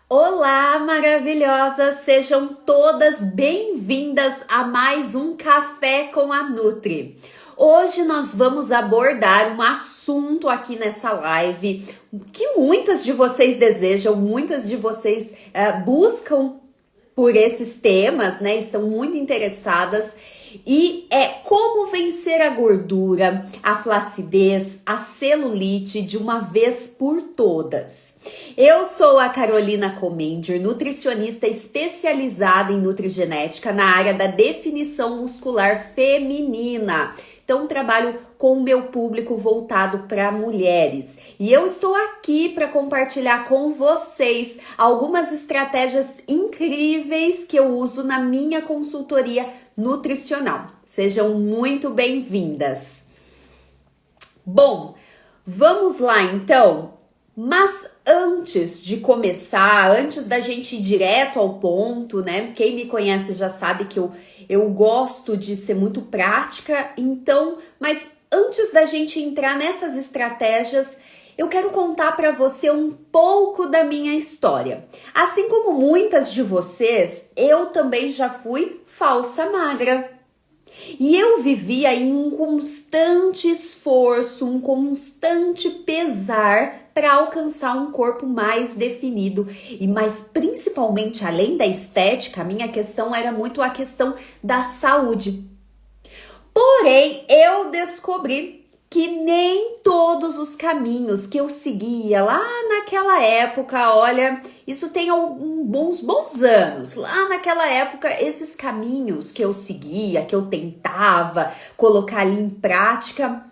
Olá, maravilhosas! Sejam todas bem-vindas a mais um Café com a Nutri. Hoje nós vamos abordar um assunto aqui nessa live que muitas de vocês desejam, muitas de vocês buscam por esses temas, né? Estão muito interessadas. E é como vencer a gordura, a flacidez, a celulite de uma vez por todas. Eu sou a Carolina Comendir, nutricionista especializada em nutrigenética na área da definição muscular feminina. Então, trabalho com o meu público voltado para mulheres. E eu estou aqui para compartilhar com vocês algumas estratégias incríveis que eu uso na minha consultoria nutricional. Sejam muito bem-vindas. Bom, vamos lá então. Mas antes de começar, antes da gente ir direto ao ponto, né? Quem me conhece já sabe que eu gosto de ser muito prática, então, mas antes da gente entrar nessas estratégias, eu quero contar para você um pouco da minha história. Assim como muitas de vocês, eu também já fui falsa magra. E eu vivia em um constante esforço, um constante pesar para alcançar um corpo mais definido. E mais principalmente, além da estética, a minha questão era muito a questão da saúde. Porém, eu descobri que nem todos os caminhos que eu seguia lá naquela época, olha, isso tem bons anos. Lá naquela época, esses caminhos que eu seguia, que eu tentava colocar ali em prática,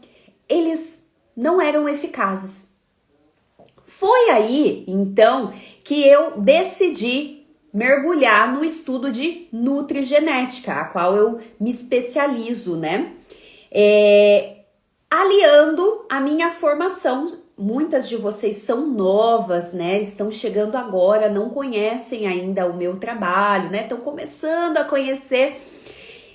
eles não eram eficazes. Foi aí, então, que eu decidi mergulhar no estudo de nutrigenética, a qual eu me especializo, né? Aliando a minha formação. Muitas de vocês são novas, né? Estão chegando agora, não conhecem ainda o meu trabalho, né? Estão começando a conhecer.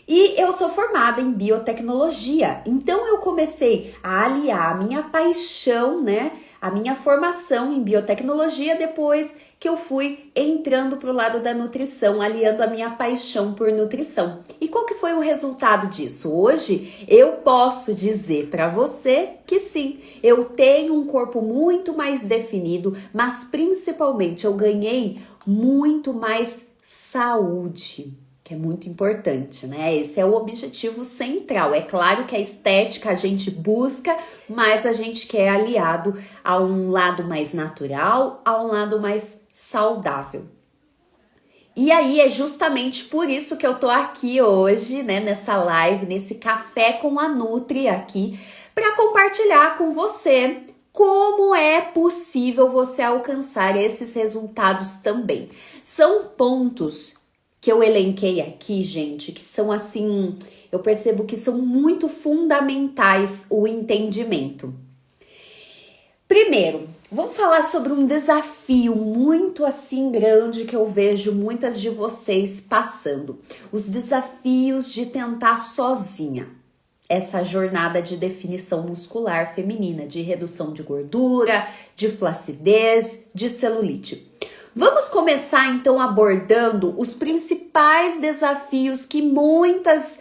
E eu sou formada em biotecnologia. Então eu comecei a aliar a minha paixão, né? A minha formação em biotecnologia depois que eu fui entrando para o lado da nutrição, aliando a minha paixão por nutrição. E qual que foi o resultado disso? Hoje eu posso dizer para você que sim, eu tenho um corpo muito mais definido, mas principalmente eu ganhei muito mais saúde, que é muito importante, né? Esse é o objetivo central. É claro que a estética a gente busca, mas a gente quer aliado a um lado mais natural, a um lado mais saudável. E aí é justamente por isso que eu tô aqui hoje, né, nessa live, nesse Café com a Nutri aqui, para compartilhar com você como é possível você alcançar esses resultados também. São pontos que eu elenquei aqui, gente, que são assim, eu percebo que são muito fundamentais o entendimento. Primeiro, vamos falar sobre um desafio muito assim grande que eu vejo muitas de vocês passando. Os desafios de tentar sozinha essa jornada de definição muscular feminina, de redução de gordura, de flacidez, de celulite. Vamos começar então abordando os principais desafios que muitas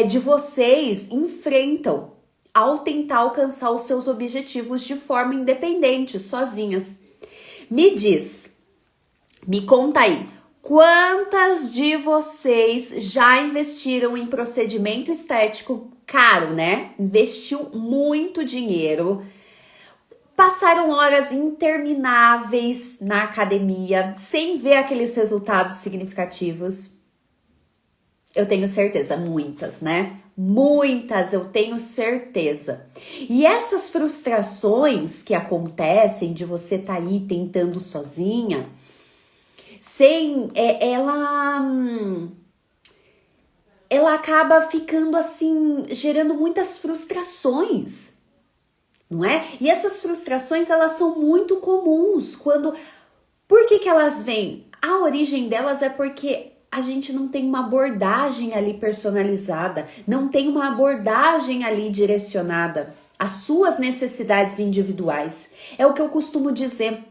de vocês enfrentam ao tentar alcançar os seus objetivos de forma independente, sozinhas. Me conta aí, quantas de vocês já investiram em procedimento estético caro, né? Investiu muito dinheiro, passaram horas intermináveis na academia sem ver aqueles resultados significativos? Eu tenho certeza, muitas, né? Muitas, eu tenho certeza. E essas frustrações que acontecem de você tá aí tentando sozinha, ela acaba ficando assim, gerando muitas frustrações, não é? E essas frustrações, elas são muito comuns Por que elas vêm? A origem delas é porque a gente não tem uma abordagem ali personalizada, não tem uma abordagem ali direcionada às suas necessidades individuais. É o que eu costumo dizer.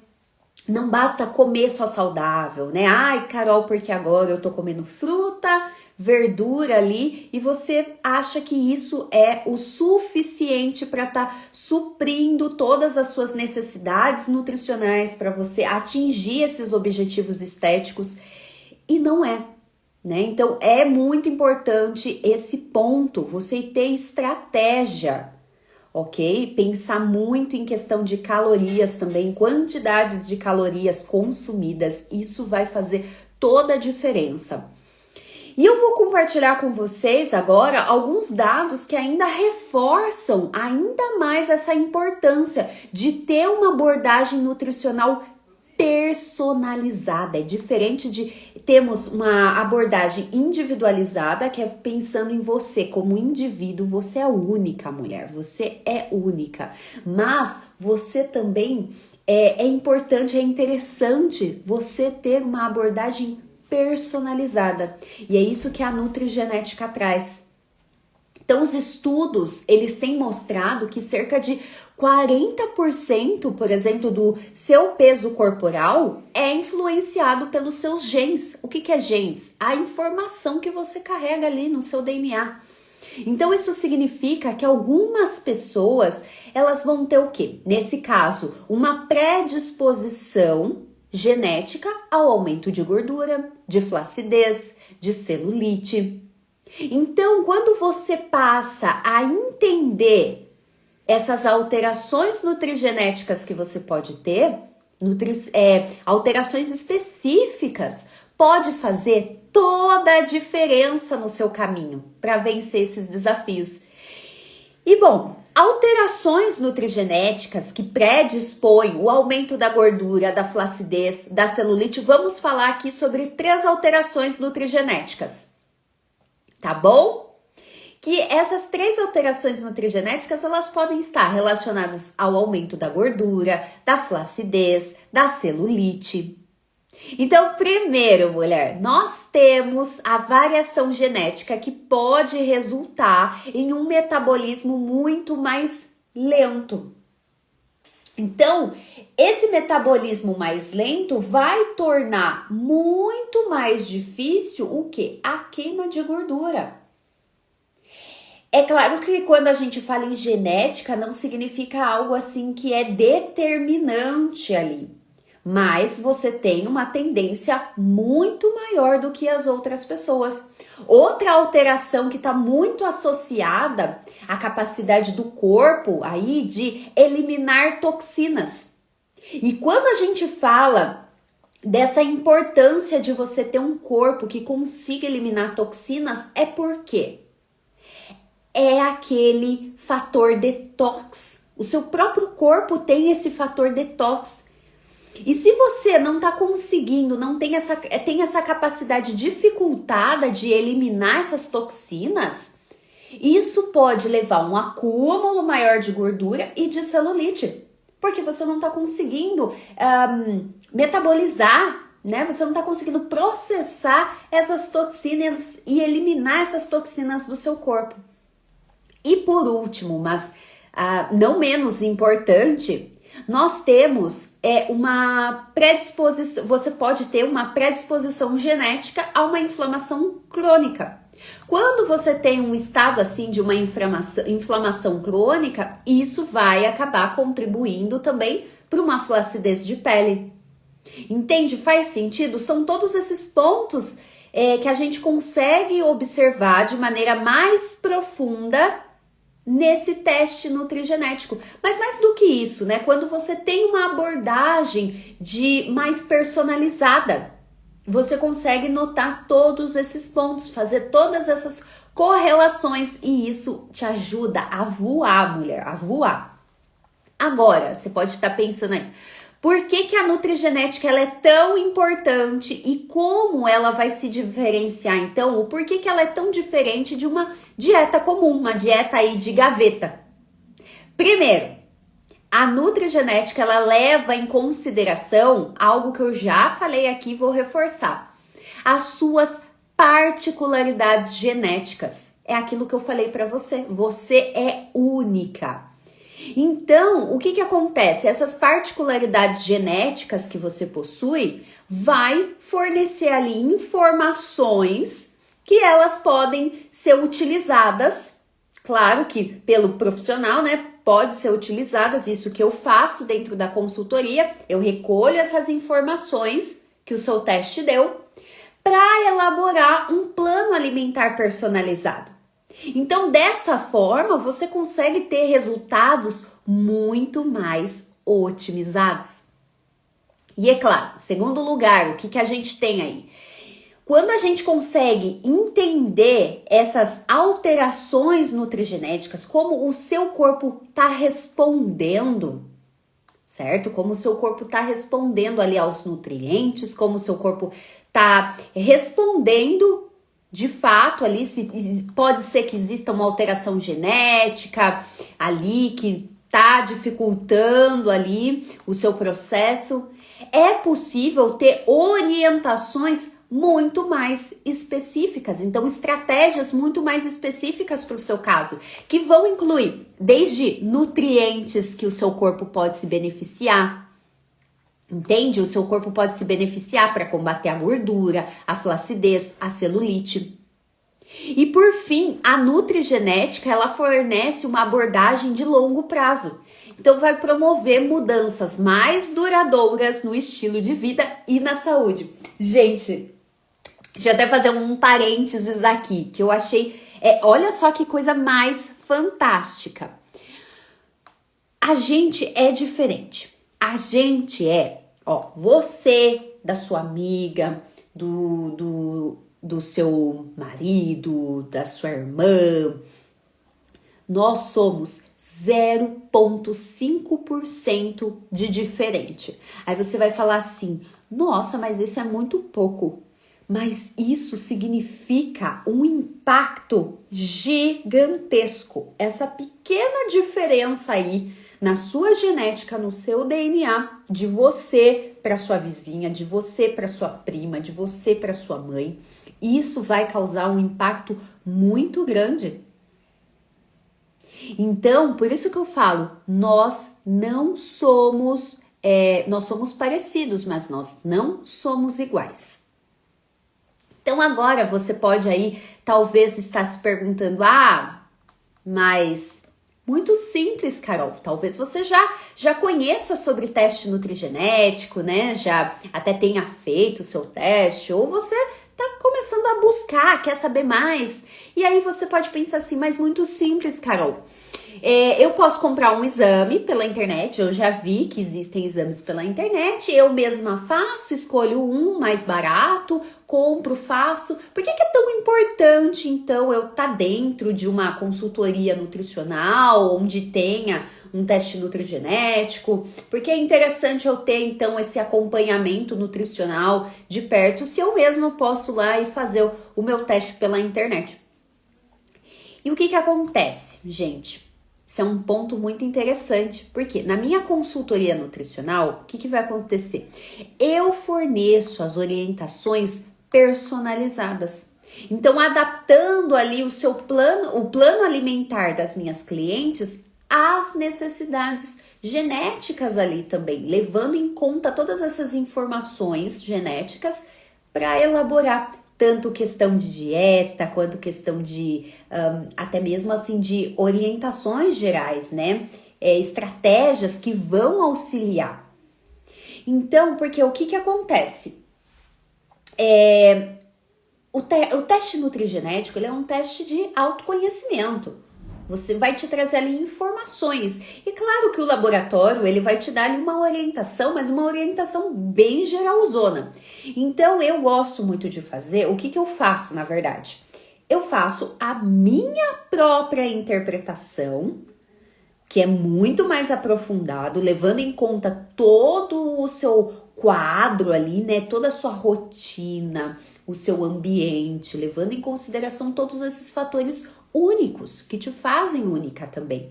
Não basta comer só saudável, né? Ai, Carol, porque agora eu tô comendo fruta, verdura ali e você acha que isso é o suficiente para estar suprindo todas as suas necessidades nutricionais, para você atingir esses objetivos estéticos, e não é, né? Então é muito importante esse ponto, você ter estratégia, ok? Pensar muito em questão de calorias também, quantidades de calorias consumidas, isso vai fazer toda a diferença. E eu vou compartilhar com vocês agora alguns dados que ainda reforçam ainda mais essa importância de ter uma abordagem nutricional personalizada. É diferente de termos uma abordagem individualizada, que é pensando em você como indivíduo. Você é única, mulher, você é única, mas você também é importante, é interessante você ter uma abordagem personalizada, e é isso que a nutrigenética traz. Então, os estudos, eles têm mostrado que cerca de 40%, por exemplo, do seu peso corporal é influenciado pelos seus genes. O que é genes? A informação que você carrega ali no seu DNA. Então, isso significa que algumas pessoas, elas vão ter o quê? Nesse caso, uma predisposição genética ao aumento de gordura, de flacidez, de celulite. Então, quando você passa a entender essas alterações nutrigenéticas que você pode ter, alterações específicas, pode fazer toda a diferença no seu caminho para vencer esses desafios. E bom, alterações nutrigenéticas que predispõem o aumento da gordura, da flacidez, da celulite, vamos falar aqui sobre 3 alterações nutrigenéticas, tá bom? Que essas 3 alterações nutrigenéticas, elas podem estar relacionadas ao aumento da gordura, da flacidez, da celulite. Então, primeiro, mulher, nós temos a variação genética que pode resultar em um metabolismo muito mais lento. Então, esse metabolismo mais lento vai tornar muito mais difícil o quê? A queima de gordura. É claro que quando a gente fala em genética, não significa algo assim que é determinante ali. Mas você tem uma tendência muito maior do que as outras pessoas. Outra alteração que está muito associada à capacidade do corpo aí de eliminar toxinas. E quando a gente fala dessa importância de você ter um corpo que consiga eliminar toxinas, é porque é aquele fator detox. O seu próprio corpo tem esse fator detox. E se você não está conseguindo, não tem essa capacidade dificultada de eliminar essas toxinas, isso pode levar a um acúmulo maior de gordura e de celulite, porque você não está conseguindo metabolizar, né? Você não está conseguindo processar essas toxinas e eliminar essas toxinas do seu corpo. E por último, mas não menos importante, nós temos uma predisposição, você pode ter uma predisposição genética a uma inflamação crônica. Quando você tem um estado assim de uma inflamação crônica, isso vai acabar contribuindo também para uma flacidez de pele. Entende? Faz sentido? São todos esses pontos que a gente consegue observar de maneira mais profunda nesse teste nutrigenético. Mas mais do que isso, né? Quando você tem uma abordagem mais personalizada, você consegue notar todos esses pontos, fazer todas essas correlações, e isso te ajuda a voar, mulher, a voar. Agora, você pode estar pensando aí, por que a nutrigenética ela é tão importante e como ela vai se diferenciar então? O porquê que ela é tão diferente de uma dieta comum, uma dieta aí de gaveta? Primeiro, a nutrigenética ela leva em consideração algo que eu já falei aqui e vou reforçar. As suas particularidades genéticas. É aquilo que eu falei para você. Você é única. Então, o que que acontece? Essas particularidades genéticas que você possui vai fornecer ali informações que elas podem ser utilizadas, claro que pelo profissional, né? Pode ser utilizadas, isso que eu faço dentro da consultoria, eu recolho essas informações que o seu teste deu para elaborar um plano alimentar personalizado. Então, dessa forma, você consegue ter resultados muito mais otimizados. E é claro, em segundo lugar, o que que a gente tem aí? Quando a gente consegue entender essas alterações nutrigenéticas, como o seu corpo está respondendo, certo? Como o seu corpo está respondendo ali aos nutrientes, como o seu corpo está respondendo de fato ali, se pode ser que exista uma alteração genética ali que está dificultando ali o seu processo. É possível ter orientações muito mais específicas, então estratégias muito mais específicas para o seu caso, que vão incluir desde nutrientes que o seu corpo pode se beneficiar, entende? O seu corpo pode se beneficiar para combater a gordura, a flacidez, a celulite. E por fim, a nutrigenética, ela fornece uma abordagem de longo prazo. Então vai promover mudanças mais duradouras no estilo de vida e na saúde. Gente, deixa eu até fazer um parênteses aqui, que eu achei, olha só que coisa mais fantástica. A gente é diferente. A gente você, da sua amiga, do seu marido, da sua irmã, nós somos 0,5% de diferente. Aí você vai falar assim, nossa, mas isso é muito pouco. Mas isso significa um impacto gigantesco. Essa pequena diferença aí na sua genética, no seu DNA, de você para sua vizinha, de você para sua prima, de você para sua mãe, isso vai causar um impacto muito grande. Então, por isso que eu falo, nós não somos, nós somos parecidos, mas nós não somos iguais. Então agora você pode aí talvez estar se perguntando, mas muito simples, Carol, talvez você já conheça sobre teste nutrigenético, né? Já até tenha feito o seu teste, ou você tá começando a buscar, quer saber mais. E aí você pode pensar assim, mas muito simples, Carol. Eu posso comprar um exame pela internet, eu já vi que existem exames pela internet, eu mesma faço, escolho um mais barato, compro, faço. Por que é tão importante, então, eu estar dentro de uma consultoria nutricional, onde tenha um teste nutrigenético? Porque é interessante eu ter, então, esse acompanhamento nutricional de perto, se eu mesma posso ir lá e fazer o meu teste pela internet. E o que acontece, gente? Isso é um ponto muito interessante, porque na minha consultoria nutricional, o que vai acontecer? Eu forneço as orientações personalizadas. Então, adaptando ali o plano alimentar das minhas clientes às necessidades genéticas ali também, levando em conta todas essas informações genéticas para elaborar tanto questão de dieta, quanto questão de, até mesmo assim, de orientações gerais, né? Estratégias que vão auxiliar. Então, porque o que acontece? O teste nutrigenético, ele é um teste de autoconhecimento. Você vai te trazer ali informações. E claro que o laboratório, ele vai te dar ali uma orientação, mas uma orientação bem geralzona. Então, eu gosto muito de fazer, o que eu faço, na verdade? Eu faço a minha própria interpretação, que é muito mais aprofundado, levando em conta todo o seu quadro ali, né? Toda a sua rotina, o seu ambiente, levando em consideração todos esses fatores únicos, que te fazem única também,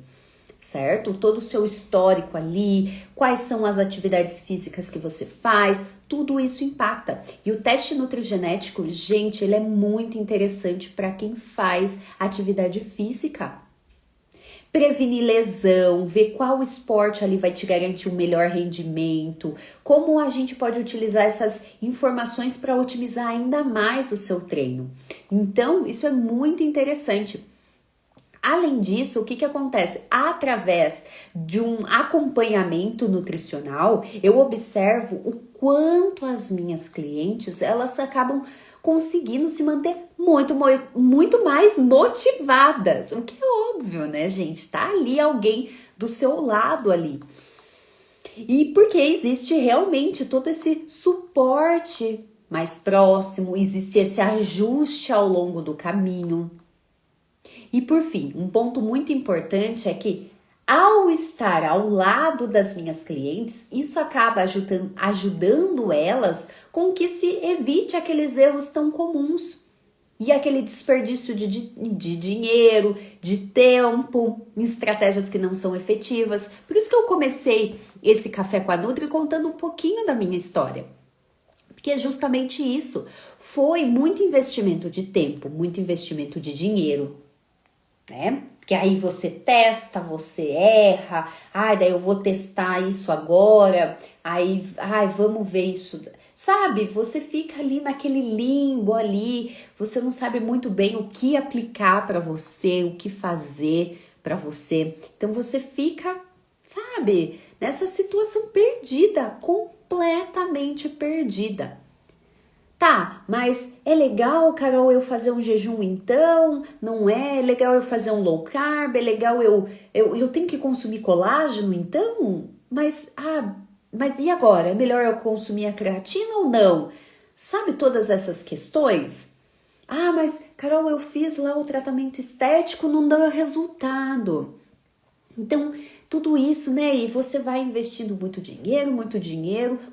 certo? Todo o seu histórico ali, quais são as atividades físicas que você faz, tudo isso impacta. E o teste nutrigenético, gente, ele é muito interessante para quem faz atividade física. prevenir lesão, ver qual esporte ali vai te garantir um melhor rendimento, como a gente pode utilizar essas informações para otimizar ainda mais o seu treino. Então, isso é muito interessante. Além disso, o que acontece? Através de um acompanhamento nutricional, eu observo o quanto as minhas clientes, elas acabam conseguindo se manter muito mais motivadas. O que é óbvio, né, gente? Tá ali alguém do seu lado ali. E porque existe realmente todo esse suporte mais próximo, existe esse ajuste ao longo do caminho. E por fim, um ponto muito importante é que ao estar ao lado das minhas clientes, isso acaba ajudando elas com que se evite aqueles erros tão comuns e aquele desperdício de dinheiro, de tempo, em estratégias que não são efetivas. Por isso que eu comecei esse Café com a Nutri contando um pouquinho da minha história. Porque é justamente isso. Foi muito investimento de tempo, muito investimento de dinheiro, né? Porque aí você testa, você erra, daí eu vou testar isso agora, vamos ver isso. Sabe, você fica ali naquele limbo ali, você não sabe muito bem o que aplicar para você, o que fazer para você. Então você fica, sabe, nessa situação perdida, completamente perdida. Tá, mas é legal, Carol, eu fazer um jejum então? Não é? É legal eu fazer um low carb? É legal eu tenho que consumir colágeno então? Mas e agora? É melhor eu consumir a creatina ou não? Sabe todas essas questões? Mas Carol, eu fiz lá o tratamento estético, não deu resultado. Então, tudo isso, né? E você vai investindo muito dinheiro,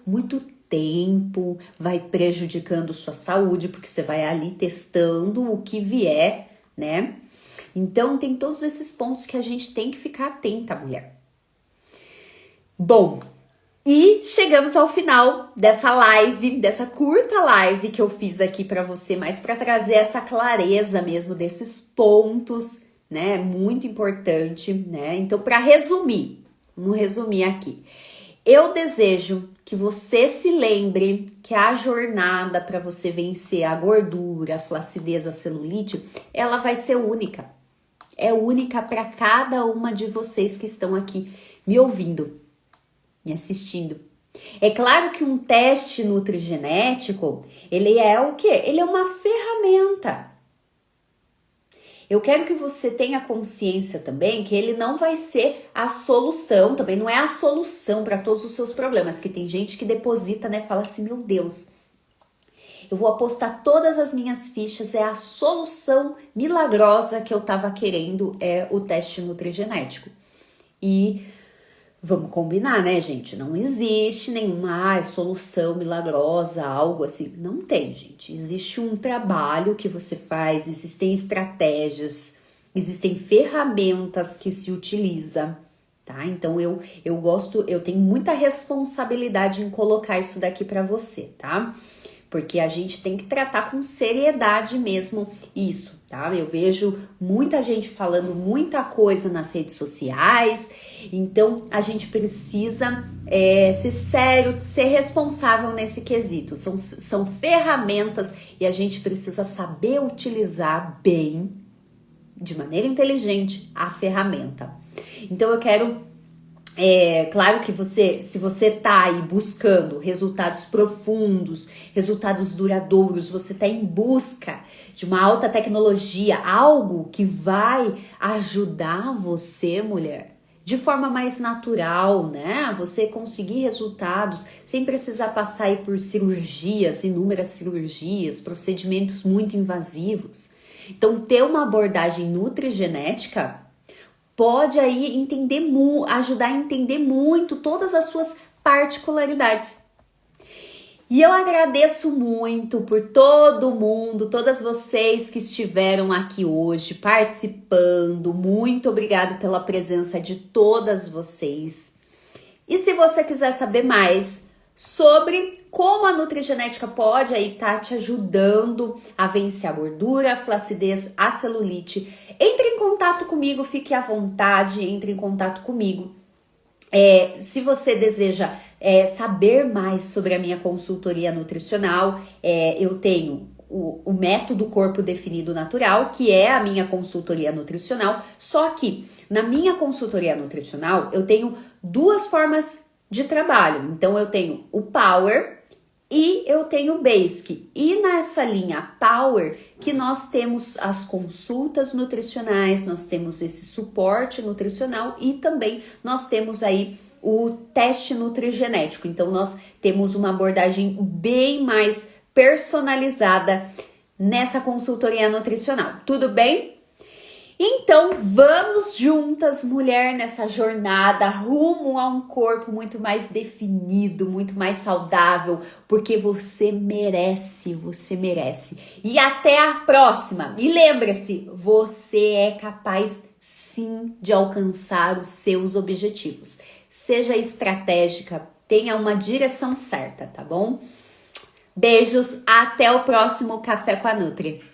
muito tempo, vai prejudicando sua saúde, porque você vai ali testando o que vier, né? Então, tem todos esses pontos que a gente tem que ficar atenta, mulher. Bom, e chegamos ao final dessa live, dessa curta live que eu fiz aqui para você, mas para trazer essa clareza mesmo desses pontos, né? Muito importante, né? Então, para resumir, vamos resumir aqui. Eu desejo que você se lembre que a jornada para você vencer a gordura, a flacidez, a celulite, ela vai ser única. É única para cada uma de vocês que estão aqui me ouvindo, me assistindo. É claro que um teste nutrigenético, ele é o quê? Ele é uma ferramenta. Eu quero que você tenha consciência também que ele não vai ser a solução, também não é a solução para todos os seus problemas, que tem gente que deposita, né, fala assim, meu Deus, eu vou apostar todas as minhas fichas, é a solução milagrosa que eu tava querendo, é o teste nutrigenético. E vamos combinar, né, gente? Não existe nenhuma solução milagrosa, algo assim. Não tem, gente. Existe um trabalho que você faz, existem estratégias, existem ferramentas que se utiliza, tá? Então, eu tenho muita responsabilidade em colocar isso daqui pra você, tá? Porque a gente tem que tratar com seriedade mesmo isso, tá? Eu vejo muita gente falando muita coisa nas redes sociais, então a gente precisa ser sério, ser responsável nesse quesito. São ferramentas e a gente precisa saber utilizar bem, de maneira inteligente, a ferramenta. Então eu quero... claro que se você tá aí buscando resultados profundos, resultados duradouros, você tá em busca de uma alta tecnologia, algo que vai ajudar você, mulher, de forma mais natural, né? Você conseguir resultados sem precisar passar aí por cirurgias, inúmeras cirurgias, procedimentos muito invasivos. Então, ter uma abordagem nutrigenética pode aí ajudar a entender muito todas as suas particularidades. E eu agradeço muito por todo mundo, todas vocês que estiveram aqui hoje participando. Muito obrigado pela presença de todas vocês. E se você quiser saber mais sobre como a nutrigenética pode aí estar te ajudando a vencer a gordura, a flacidez, a celulite, Entre em contato comigo, fique à vontade, entre em contato comigo. Se você deseja saber mais sobre a minha consultoria nutricional, eu tenho o método Corpo Definido Natural, que é a minha consultoria nutricional. Só que na minha consultoria nutricional eu tenho duas formas de trabalho. Então eu tenho o Power e eu tenho o Basic. E nessa linha Power que nós temos as consultas nutricionais, nós temos esse suporte nutricional e também nós temos aí o teste nutrigenético. Então nós temos uma abordagem bem mais personalizada nessa consultoria nutricional. Tudo bem? Então vamos juntas, mulher, nessa jornada rumo a um corpo muito mais definido, muito mais saudável, porque você merece, você merece. E até a próxima. E lembre-se, você é capaz sim de alcançar os seus objetivos. Seja estratégica, tenha uma direção certa, tá bom? Beijos, até o próximo Café com a Nutri.